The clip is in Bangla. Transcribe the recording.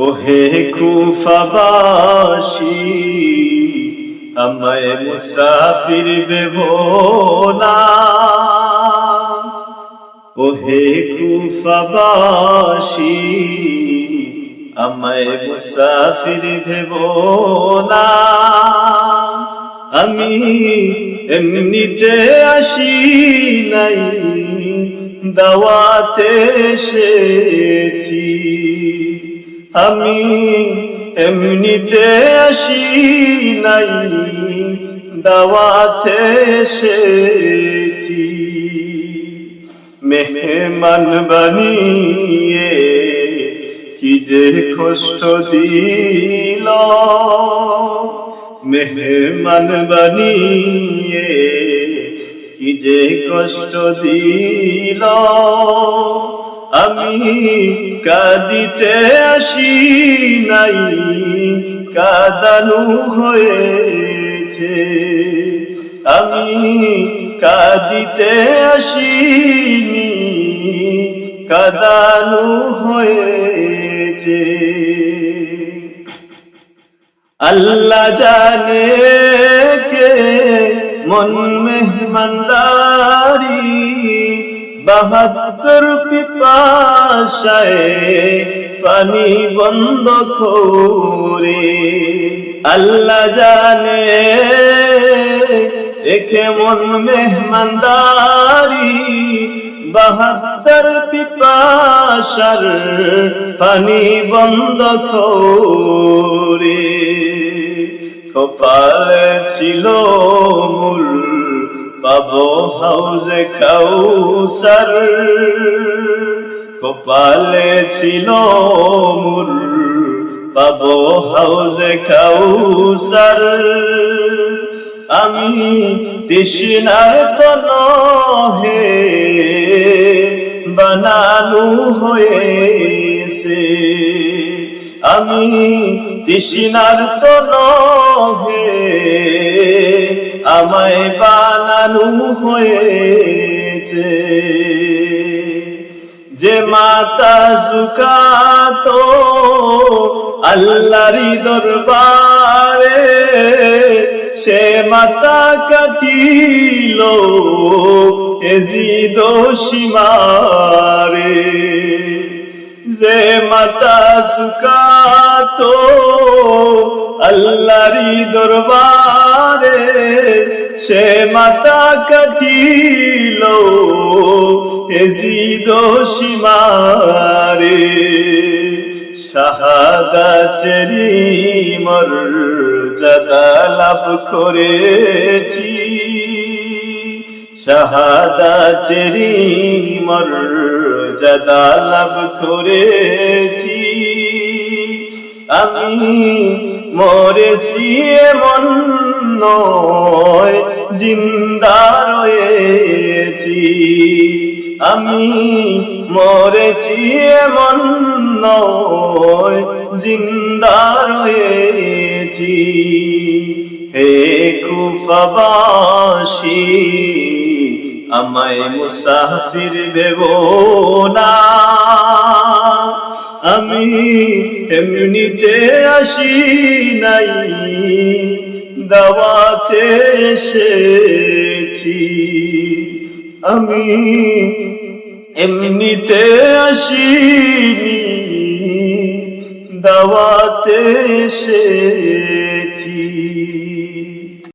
ওহে কুফাবাসী আমায় মুসাফির ভেবো না, ওহে কুফাবাসী আমায় মুসাফির ভেবো না। আমি এমনিতে আসি নাই, দাওয়াতে এসেছি। আমি এমনিতে আসি নাই, দাওয়াতে এসেছি। মেহমান বানিয়ে কি যে কষ্ট দিল, মেহমান বানিয়ে কি যে কষ্ট দিল। আমি কাঁদিতে আসি নাই, কাঁদানো হয়েছে। আমি কাঁদিতে আসিনি, কাঁদানো হয়েছে। আল্লাহ জানে কে মন মেহমানদারি, ৭২ পিপাসায় পানি বন্ধ করে। আল্লাহ জানে একে মন মেহমানদারি, ৭২ পিপাসার পানি বন্ধ করে। কপালে ছিল মূল পাবো হাউজে কাউসার, কপালে ছিল মূল পাবো হাউজে কাউসার। আমি তৃষ্ণার তো নহে বানানো হয়েছে। আমি তৃষ্ণার তো নহে আমায় বানানো হয়েছে। যে মাতা ঝুকাতো আল্লাহরি দরবারে, সে মাতা কাটিল এজিদ সীমারে। যে মাতা ঝুকাতো আল্লাহরি দরবারে, সে মাতা কাটিল এজিদ সীমারে। শাহাদাতেরি মর্যাদা লাভ করেছি, শাহাদাতেরি মর্যাদা লাভ করেছি। আমি মরেছি এমন নয়, জিন্দা রয়েছি। আমি মরেছি এমন নয়, জিন্দা রয়েছি। হে কুফাবাসী আমায় মুসাফির ভেবো না। আমি এমনিতে আসি নাই, দাওয়াতে এসেছি। আমি এমনিতে আসিনি, দাওয়াতে এসেছি।